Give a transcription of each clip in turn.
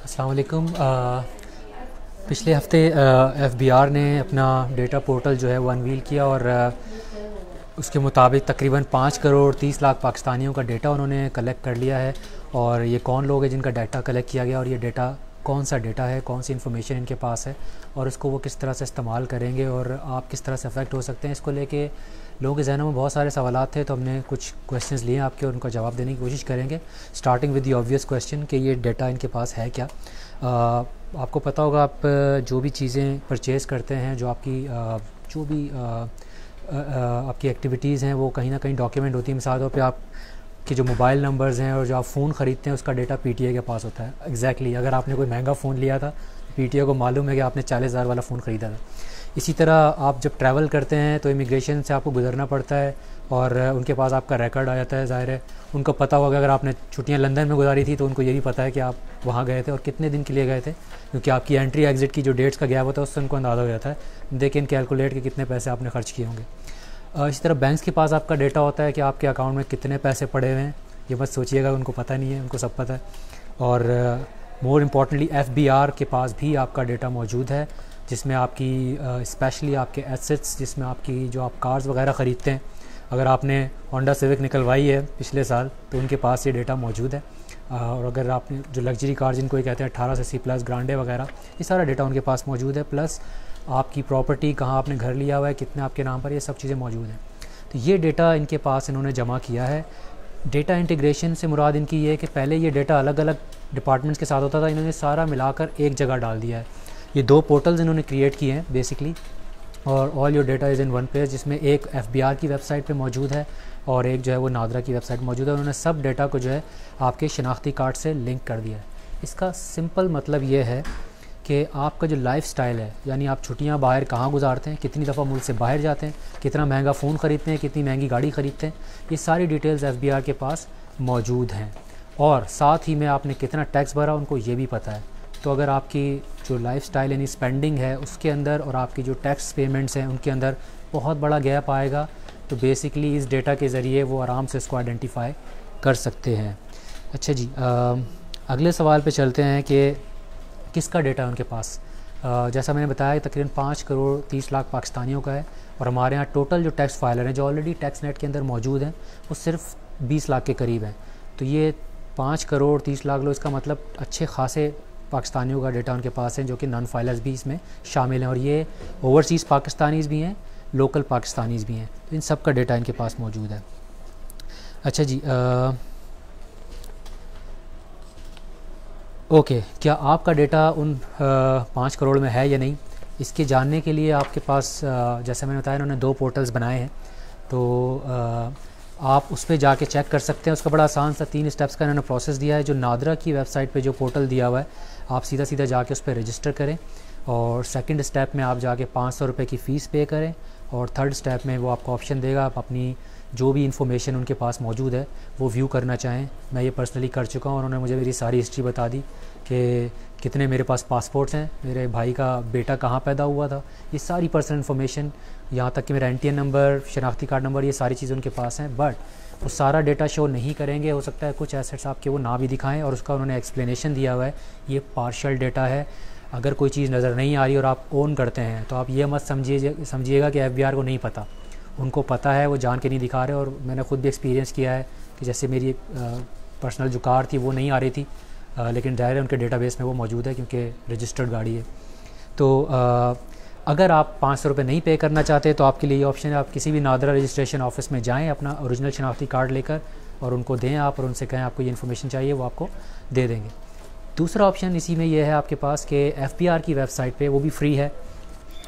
अस्सलाम वालेकुम। पिछले हफ्ते एफबीआर ने अपना डेटा पोर्टल जो है वो अनवील किया और उसके मुताबिक तकरीबन 5 करोड़ 30 लाख पाकिस्तानियों का डेटा उन्होंने कलेक्ट कर लिया है। और ये कौन लोग हैं जिनका डाटा कलेक्ट किया गया और ये डेटा कौन सा डेटा है, कौन सी इन्फॉर्मेशन इनके पास है और इसको वो किस तरह से इस्तेमाल करेंगे और आप किस तरह से अफेक्ट हो सकते हैं, इसको लेके लोगों के जहनों में बहुत सारे सवालात थे। तो हमने कुछ क्वेश्चंस लिए आपके और उनका जवाब देने की कोशिश करेंगे। Starting with the obvious question कि ये डेटा इनके पास है क्या। आपको पता होगा, आप जो भी चीज़ें परचेज़ करते हैं, जो आपकी जो भी आपकी एक्टिविटीज़ हैं वो कहीं ना कहीं डॉक्यूमेंट होती है। मिसाल तौर पे आप कि जो मोबाइल नंबर्स हैं और जो आप फ़ोन ख़रीदते हैं उसका डेटा पीटीए के पास होता है। एग्जैक्टली अगर आपने कोई महंगा फ़ोन लिया था, पीटीए को मालूम है कि आपने 40,000 वाला फ़ोन ख़रीदा था। इसी तरह आप जब ट्रैवल करते हैं तो इमिग्रेशन से आपको गुजरना पड़ता है और उनके पास आपका रिकॉर्ड आ जाता है। ज़ाहिर है उनको पता होगा अगर आपने छुट्टियां लंदन में गुजारी थी तो उनको ये भी पता है कि आप वहाँ गए थे और कितने दिन के लिए गए थे, क्योंकि आपकी एंट्री एग्ज़िट की जो डेट्स का गैप होता है उससे उनको अंदाज़ा हो जाता है। दे कैन कैलकुलेट कि कितने पैसे आपने खर्च किए होंगे। इसी तरह बैंक्स के पास आपका डेटा होता है कि आपके अकाउंट में कितने पैसे पड़े हुए हैं। ये मत सोचिएगा उनको पता नहीं है, उनको सब पता है। और मोर इम्पॉर्टेंटली एफबीआर के पास भी आपका डेटा मौजूद है, जिसमें आपकी स्पेशली आपके एसेट्स, जिसमें आपकी जो आप कार्स वगैरह ख़रीदते हैं, अगर आपने होंडा सिविक निकलवाई है पिछले साल तो उनके पास ये डेटा मौजूद है। और अगर आपने जो लग्जरी कार जिनको ये कहते हैं 18 से C+ ग्रांडे वगैरह, ये सारा डेटा उनके पास मौजूद है। प्लस आपकी प्रॉपर्टी, कहाँ आपने घर लिया हुआ है, कितने आपके नाम पर, ये सब चीज़ें मौजूद हैं। तो ये डेटा इनके पास इन्होंने जमा किया है। डेटा इंटीग्रेशन से मुराद इनकी ये है कि पहले ये डेटा अलग अलग डिपार्टमेंट्स के साथ होता था, इन्होंने सारा मिलाकर एक जगह डाल दिया है। ये 2 पोर्टल्स इन्होंने क्रिएट किए हैं बेसिकली, और all your data is in one page, जिसमें एक एफबीआर की वेबसाइट पे मौजूद है और एक जो है वो नादरा की वेबसाइट मौजूद है। उन्होंने सब डेटा को जो है आपके शनाख्ती कार्ड से लिंक कर दिया है। इसका सिंपल मतलब ये है कि आपका जो लाइफ स्टाइल है, यानी आप छुट्टियां बाहर कहाँ गुजारते हैं, कितनी दफ़ा मुल्क से बाहर जाते हैं, कितना महंगा फ़ोन ख़रीदते हैं, कितनी महंगी गाड़ी ख़रीदते हैं, ये सारी डिटेल्स एफबीआर के पास मौजूद हैं। और साथ ही में आपने कितना टैक्स भरा उनको ये भी पता है। तो अगर आपकी जो लाइफ स्टाइल यानी स्पेंडिंग है उसके अंदर और आपकी जो टैक्स पेमेंट्स हैं उनके अंदर बहुत बड़ा गैप आएगा, तो बेसिकली इस डेटा के ज़रिए वो आराम से इसको आइडेंटिफाई कर सकते हैं। अच्छा जी, अगले सवाल पे चलते हैं कि किसका डेटा है उनके पास। जैसा मैंने बताया तकरीबन 5 करोड़ 30 लाख पाकिस्तानियों का है और हमारे यहाँ टोटल जो टैक्स फाइलर हैं जो ऑलरेडी टैक्स नेट के अंदर मौजूद हैं वो सिर्फ 20 लाख के करीब हैं। तो ये 5 करोड़ 30 लाख लोग, इसका मतलब अच्छे खासे पाकिस्तानियों का डेटा उनके पास है, जो कि नॉन फाइलर्स भी इसमें शामिल हैं। और ये ओवरसीज़ पाकिस्तानीज़ भी हैं, लोकल पाकिस्तानीज़ भी हैं। तो इन सब का डेटा इनके पास मौजूद है। अच्छा जी, ओके, क्या आपका डेटा उन 5 करोड़ में है या नहीं, इसके जानने के लिए आपके पास जैसे मैंने बताया इन्होंने 2 पोर्टल्स बनाए हैं, तो आप उस पर जाके चेक कर सकते हैं। उसका बड़ा आसान सा 3 स्टेप्स का इन्होंने प्रोसेस दिया है। जो नादरा की वेबसाइट पे जो पोर्टल दिया हुआ है, आप सीधा सीधा जाके उस पर रजिस्टर करें और सेकंड स्टेप में आप जाके 500 रुपये की फ़ीस पे करें और थर्ड स्टेप में वो आपको ऑप्शन देगा आप अपनी जो भी इन्फॉर्मेशन उनके पास मौजूद है वो व्यू करना चाहें। मैं ये पर्सनली कर चुका हूँ और उन्होंने मुझे मेरी सारी हिस्ट्री बता दी कि कितने मेरे पास पासपोर्ट्स हैं, मेरे भाई का बेटा कहाँ पैदा हुआ था, ये सारी पर्सनल इन्फॉर्मेशन, यहाँ तक कि मेरा NTN नंबर, शनाख्ती कार्ड नंबर, ये सारी चीज़ें उनके पास हैं। बट वो सारा डेटा शो नहीं करेंगे, हो सकता है कुछ एसेट्स आपके वो ना भी दिखाएं और उसका उन्होंने एक्सप्लेनेशन दिया हुआ है ये पार्शियल डेटा है। अगर कोई चीज़ नज़र नहीं आ रही और आप ओन करते हैं तो आप ये मत समझिएगा कि एफबीआर को नहीं पता, उनको पता है, वो जान के नहीं दिखा रहे। और मैंने ख़ुद भी एक्सपीरियंस किया है कि जैसे मेरी पर्सनल जो कार थी वो नहीं आ रही थी, लेकिन ज़ाहिर है उनके डेटाबेस में वो मौजूद है क्योंकि रजिस्टर्ड गाड़ी है। तो अगर आप 500 रुपये नहीं पे करना चाहते तो आपके लिए ये ऑप्शन है, आप किसी भी नादरा रजिस्ट्रेशन ऑफिस में जाएं अपना ओरिजिनल शनाख्ती कार्ड लेकर और उनको दें आप और उनसे कहें आपको ये इन्फॉर्मेशन चाहिए, वो आपको दे देंगे। दूसरा ऑप्शन इसी में ये है आपके पास कि एफबीआर की वेबसाइट पे वो भी फ्री है,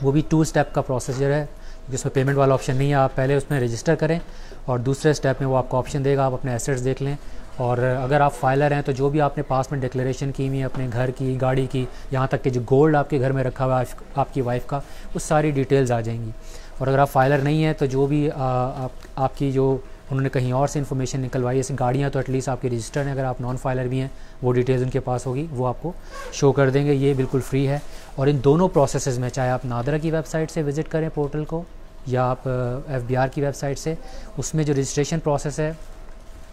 वो भी 2 स्टेप का प्रोसीजर है जिसमें पेमेंट वाला ऑप्शन नहीं है। आप पहले उसमें रजिस्टर करें और दूसरे स्टेप में वो आपको ऑप्शन देगा, आप अपने एसेट्स देख लें। और अगर आप फाइलर हैं तो जो भी आपने पास में डिक्लेरेशन की हुई है अपने घर की, गाड़ी की, यहाँ तक कि जो गोल्ड आपके घर में रखा हुआ है आपकी वाइफ का, वो सारी डिटेल्स आ जाएंगी। और अगर आप फाइलर नहीं हैं तो जो भी आपकी जो उन्होंने कहीं और से इन्फॉर्मेशन निकलवाई, जैसे गाड़ियाँ तो एटलीस्ट आपकी रजिस्टर्ड हैं, अगर आप नॉन फाइलर भी हैं वो डिटेल्स उनके पास होगी, वो आपको शो कर देंगे। ये बिल्कुल फ्री है। और इन दोनों प्रोसेसेस में चाहे आप नादरा की वेबसाइट से विज़िट करें पोर्टल को या आप एफबीआर की वेबसाइट से, उसमें जो रजिस्ट्रेशन प्रोसेस है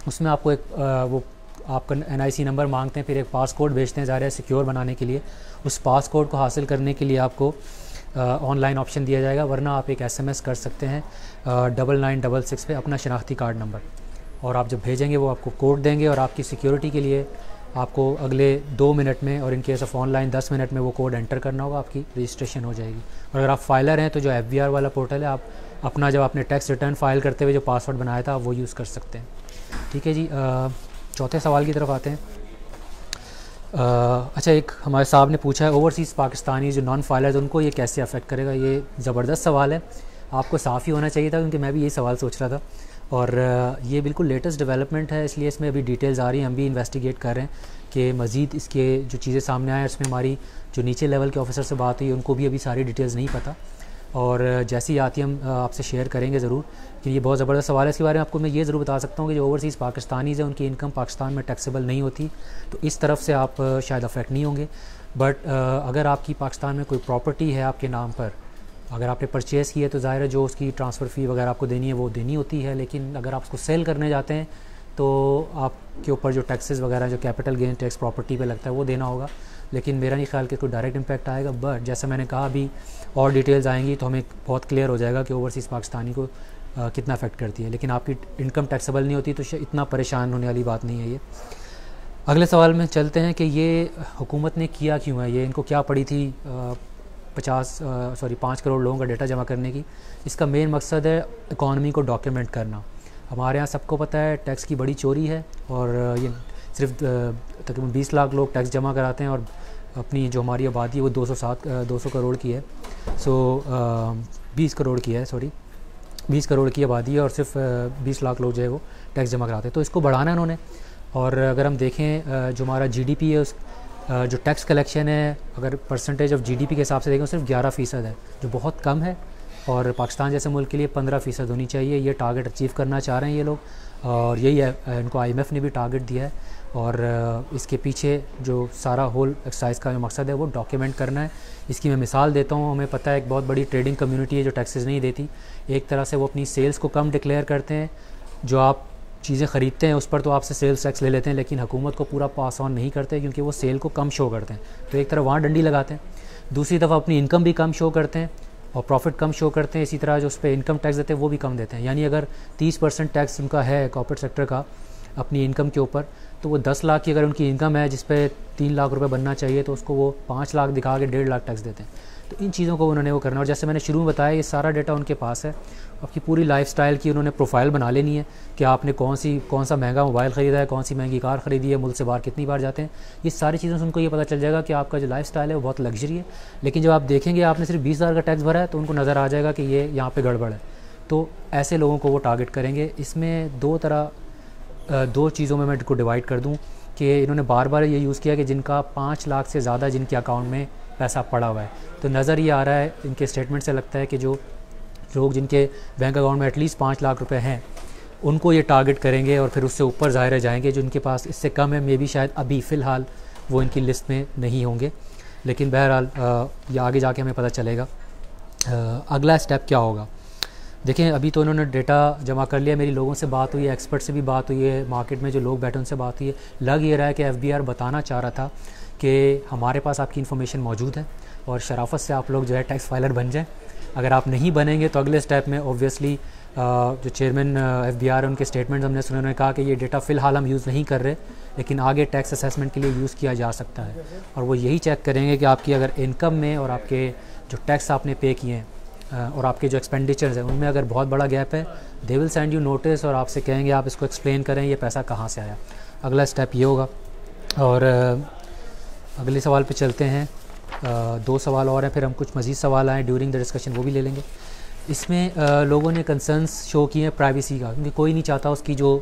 उसमें आपको एक वो आपका NIC नंबर मांगते हैं, फिर एक पास कोड भेजते हैं ज़ाहिर है सिक्योर बनाने के लिए। उस पास कोड को हासिल करने के लिए आपको ऑनलाइन ऑप्शन दिया जाएगा, वरना आप एक SMS कर सकते हैं 9966 पे अपना शनाख्ती कार्ड नंबर, और आप जब भेजेंगे वो आपको कोड देंगे और आपकी सिक्योरिटी के लिए आपको अगले 2 मिनट में, और in case of online 10 minute में वो कोड एंटर करना होगा, आपकी रजिस्ट्रेशन हो जाएगी। और अगर आप फाइलर हैं तो जो FBR वाला पोर्टल है, आप अपना जब आपने टैक्स रिटर्न फाइल करते हुए जो पासवर्ड बनाया था वो यूज़ कर सकते हैं। ठीक है जी, चौथे सवाल की तरफ आते हैं। अच्छा, एक हमारे साहब ने पूछा है ओवरसीज़ पाकिस्तानी जो नॉन फाइलर्स उनको ये कैसे अफेक्ट करेगा। ये ज़बरदस्त सवाल है, आपको साफ़ ही होना चाहिए था, क्योंकि मैं भी यही सवाल सोच रहा था। और ये बिल्कुल लेटेस्ट डेवलपमेंट है, इसलिए इसमें अभी डिटेल्स आ रही हैं, हम भी इन्वेस्टिगेट कर रहे हैं कि मज़ीद इसके जो चीज़ें सामने आए, इसमें हमारी जो नीचे लेवल के ऑफिसर से बात हुई उनको भी अभी सारी डिटेल्स नहीं पता, और जैसी आती हम आपसे शेयर करेंगे ज़रूर। कि ये बहुत ज़बरदस्त सवाल है, इसके बारे में आपको मैं ये ज़रूर बता सकता हूँ कि जो ओवरसीज़ पाकिस्तानीज़ हैं उनकी इनकम पाकिस्तान में टैक्सेबल नहीं होती, तो इस तरफ से आप शायद अफेक्ट नहीं होंगे। बट अगर आपकी पाकिस्तान में कोई प्रॉपर्टी है आपके नाम पर, अगर आपने परचेज़ की है तो ज़ाहिर है जो उसकी ट्रांसफ़र फ़ी वगैरह आपको देनी है वो देनी होती है, लेकिन अगर आप उसको सेल करने जाते हैं तो आपके ऊपर जो टैक्सेस वगैरह जो कैपिटल गेन टैक्स प्रॉपर्टी पे लगता है वो देना होगा। लेकिन मेरा नहीं ख्याल कि कोई डायरेक्ट इम्पैक्ट आएगा, बट जैसे मैंने कहा अभी और डिटेल्स आएंगी तो हमें बहुत क्लियर हो जाएगा कि ओवरसीज़ पाकिस्तानी को कितना अफेक्ट करती है। लेकिन आपकी इनकम टैक्सेबल नहीं होती तो इतना परेशान होने वाली बात नहीं है ये। अगले सवाल में चलते हैं कि ये हुकूमत ने किया क्यों है, ये इनको क्या पड़ी थी 5 करोड़ लोगों का डेटा जमा करने की। इसका मेन मकसद है इकॉनमी को डॉक्यूमेंट करना। हमारे यहाँ सबको पता है टैक्स की बड़ी चोरी है, और ये सिर्फ तकरीबन 20 लाख लोग टैक्स जमा कराते हैं, और अपनी जो हमारी आबादी है वो 200 करोड़ की है। 20 करोड़ की है, 20 करोड़ की आबादी है, और सिर्फ 20 लाख लोग जो है वो टैक्स जमा कराते हैं। तो इसको बढ़ाना है उन्होंने। और अगर हम देखें जो हमारा GDP है, उस जो टैक्स कलेक्शन है, अगर परसेंटेज ऑफ GDP के हिसाब से देखें सिर्फ 11% है, जो बहुत कम है। और पाकिस्तान जैसे मुल्क के लिए 15% होनी चाहिए। ये टारगेट अचीव करना चाह रहे हैं ये लोग, और यही है इनको IMF ने भी टारगेट दिया है। और इसके पीछे जो सारा होल एक्सरसाइज का जो मकसद है वो डॉक्यूमेंट करना है। इसकी मैं मिसाल देता हूँ। हमें पता है एक बहुत बड़ी ट्रेडिंग कम्युनिटी है जो टैक्सेस नहीं देती। एक तरह से वो अपनी सेल्स को कम डिक्लेयर करते हैं, जो आप चीज़ें ख़रीदते हैं उस पर तो आपसे सेल्स टैक्स ले लेते हैं, लेकिन हुकूमत को पूरा पास ऑन नहीं करते क्योंकि वो सेल को कम शो करते हैं। तो एक तरफ वहाँ डंडी लगाते हैं, दूसरी तरफ अपनी इनकम भी कम शो करते हैं और प्रॉफिट कम शो करते हैं। इसी तरह जो उस पर इनकम टैक्स देते हैं वो भी कम देते हैं। यानी अगर 30% टैक्स उनका है कॉर्पोरेट सेक्टर का अपनी इनकम के ऊपर, तो वो 10 लाख की अगर उनकी इनकम है जिस पे 3 लाख रुपए बनना चाहिए, तो उसको वो 5 लाख दिखा के 1.5 लाख टैक्स देते हैं। तो इन चीज़ों को उन्होंने वो करना। और जैसे मैंने शुरू में बताया, ये सारा डाटा उनके पास है। आपकी पूरी लाइफस्टाइल की उन्होंने प्रोफाइल बना लेनी है कि आपने कौन सा महंगा मोबाइल ख़रीदा है, कौन सी महंगी कार ख़रीदी है, मुल्क से बाहर कितनी बार जाते हैं। ये सारी चीज़ों से उनको ये पता चल जाएगा कि आपका जो लाइफस्टाइल है वो बहुत लग्जरी है। लेकिन जब आप देखेंगे आपने सिर्फ 20,000 का टैक्स भरा है, तो उनको नज़र आ जाएगा कि ये यहाँ पर गड़बड़ है। तो ऐसे लोगों को वो टारगेट करेंगे। इसमें दो चीज़ों में मैं इनको डिवाइड कर दूँ कि इन्होंने बार बार ये यूज़ किया कि जिनका 5 लाख से ज़्यादा जिनके अकाउंट में पैसा पड़ा हुआ है। तो नज़र ये आ रहा है इनके स्टेटमेंट से लगता है कि जो लोग जिनके बैंक अकाउंट में एटलीस्ट 5 लाख रुपए हैं उनको ये टारगेट करेंगे, और फिर उससे ऊपर ज़ाहिर जाएंगे। जो इनके पास इससे कम है, मे बी शायद अभी फ़िलहाल वो इनकी लिस्ट में नहीं होंगे, लेकिन बहरहाल ये आगे जाके हमें पता चलेगा अगला स्टेप क्या होगा। देखें, अभी तो इन्होंने डेटा जमा कर लिया। मेरी लोगों से बात हुई है, एक्सपर्ट से भी बात हुई है, मार्केट में जो लोग बैठे उनसे बात हुई है। लग ये रहा है कि FBR बताना चाह रहा था कि हमारे पास आपकी इन्फॉर्मेशन मौजूद है और शराफत से आप लोग जो है टैक्स फाइलर बन जाएं। अगर आप नहीं बनेंगे तो अगले स्टेप में ऑब्वियसली जो चेयरमैन FBR है उनके स्टेटमेंट्स हमने सुने, उन्होंने कहा कि ये डेटा फ़िलहाल हम यूज़ नहीं कर रहे, लेकिन आगे टैक्स असेसमेंट के लिए यूज़ किया जा सकता है। और वो यही चेक करेंगे कि आपकी अगर इनकम में और आपके जो टैक्स आपने पे किए हैं और आपके जो एक्सपेंडिचर्स हैं उनमें अगर बहुत बड़ा गैप है, they will send you notice और आपसे कहेंगे आप इसको एक्सप्लेन करें ये पैसा कहाँ से आया। अगला स्टेप ये होगा। और अगले सवाल पे चलते हैं। 2 सवाल और हैं, फिर हम कुछ मज़ीद सवाल आए ड्यूरिंग द डिस्कशन वो भी ले लेंगे। इसमें लोगों ने कंसर्न्स शो किए हैं प्राइवेसी का, क्योंकि कोई नहीं चाहता उसकी जो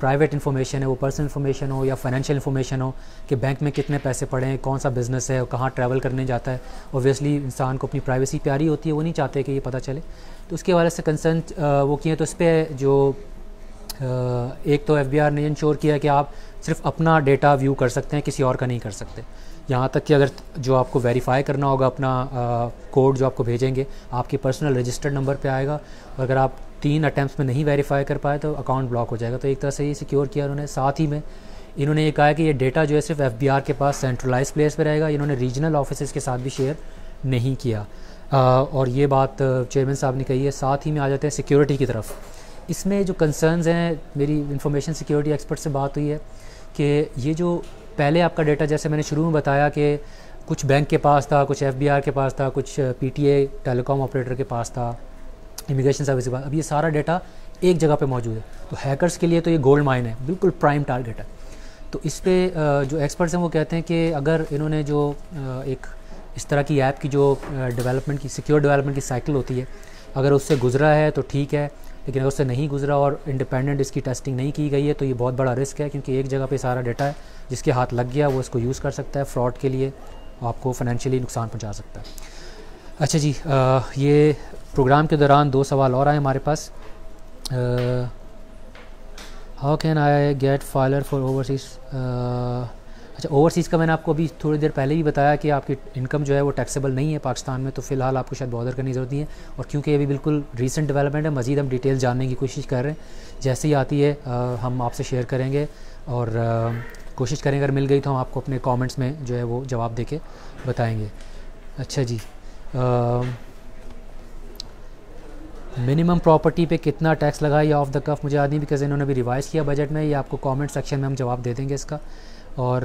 प्राइवेट इन्फॉर्मेशन है वो पर्सनल इन्फॉर्मेशन हो या फाइनेंशियल इन्फॉर्मेशन हो कि बैंक में कितने पैसे पड़े हैं, कौन सा बिज़नेस है और कहाँ ट्रैवल करने जाता है। ऑब्वियसली इंसान को अपनी प्राइवेसी प्यारी होती है, वो नहीं चाहते कि ये पता चले। तो उसके वजह से कंसर्न वो किए। तो इस पर जो एक तो FBR ने इंश्योर किया कि आप सिर्फ अपना डेटा व्यू कर सकते हैं, किसी और का नहीं कर सकते। यहाँ तक कि अगर जो आपको वेरीफाई करना होगा अपना कोड जो आपको भेजेंगे आपके पर्सनल रजिस्टर्ड नंबर पे आएगा, और अगर आप 3 अटैम्प्ट्स में नहीं वेरीफाई कर पाए तो अकाउंट ब्लॉक हो जाएगा। तो एक तरह से ये सिक्योर किया उन्होंने। साथ ही में इन्होंने ये कहा है कि ये डेटा जो है सिर्फ एफबीआर के पास सेंट्रलाइज प्लेस पे रहेगा, इन्होंने रीजनल ऑफिस के साथ भी शेयर नहीं किया। और ये बात चेयरमैन साहब ने कही है। साथ ही में आ जाते हैं सिक्योरिटी की तरफ। इसमें जो कंसर्न्स हैं, मेरी इंफॉर्मेशन सिक्योरिटी एक्सपर्ट से बात हुई है कि ये जो पहले आपका डेटा, जैसे मैंने शुरू में बताया कि कुछ बैंक के पास था, कुछ एफबीआर के पास था, कुछ पीटीए टेलीकॉम ऑपरेटर के पास था, इमिग्रेशन सर्विस के पास, अब ये सारा डेटा एक जगह पे मौजूद है। तो हैकर्स के लिए तो ये गोल्ड माइन है, बिल्कुल प्राइम टारगेट है। तो इस पर जो एक्सपर्ट्स हैं वो कहते हैं कि अगर इन्होंने जो एक इस तरह की ऐप की जो डेवलपमेंट की, सिक्योर डेवलपमेंट की साइकिल होती है, अगर उससे गुजरा है तो ठीक है, लेकिन अगर उससे नहीं गुजरा और इंडिपेंडेंट इसकी टेस्टिंग नहीं की गई है तो ये बहुत बड़ा रिस्क है, क्योंकि एक जगह पे सारा डेटा है, जिसके हाथ लग गया वो इसको यूज़ कर सकता है फ्रॉड के लिए, आपको फाइनेंशियली नुकसान पहुंचा सकता है। अच्छा जी, ये प्रोग्राम के दौरान 2 सवाल और आए हमारे पास। How can I get filer for overseas. अच्छा, ओवरसीज़ का मैंने आपको अभी थोड़ी देर पहले ही बताया कि आपकी इनकम जो है वो टैक्सेबल नहीं है पाकिस्तान में, तो फ़िलहाल आपको शायद बॉदर करने की ज़रूरत नहीं है। और क्योंकि ये भी बिल्कुल रीसेंट डेवलपमेंट है, मज़ीद हम डिटेल जानने की कोशिश कर रहे हैं। जैसे ही आती है हम आपसे शेयर करेंगे और कोशिश करेंगे, अगर मिल गई तो हम आपको अपने कमेंट्स में जो है वो जवाब देके बताएंगे। अच्छा जी, मिनिमम प्रॉपर्टी पे कितना टैक्स लगा ये ऑफ द कफ मुझे याद नहीं, बिकॉज इन्होंने भी रिवाइज़ किया बजट में। ये आपको कमेंट सेक्शन में हम जवाब दे देंगे इसका। और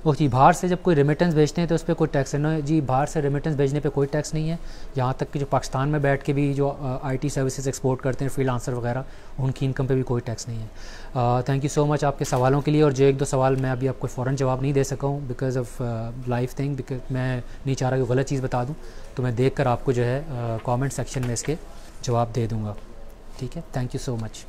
वो जी, बाहर से जब कोई रेमिटेंस भेजते हैं तो उस पर कोई टैक्स है ना जी? बाहर से रेमिटेंस भेजने पे कोई टैक्स नहीं है। यहाँ तक कि जो पाकिस्तान में बैठ के भी जो आईटी सर्विसेज एक्सपोर्ट करते हैं, फ्रीलांसर वगैरह, उनकी इनकम पे भी कोई टैक्स नहीं है। थैंक यू सो मच आपके सवालों के लिए। और जो 1-2 सवाल मैं अभी आपको फ़ौरन जवाब नहीं दे सका हूँ because of life thing, because मैं नहीं चाह रहा कि गलत चीज़ बता दूँ, तो मैं देख कर आपको जो है कॉमेंट सेक्शन में इसके जवाब दे दूँगा। ठीक है, थैंक यू सो मच।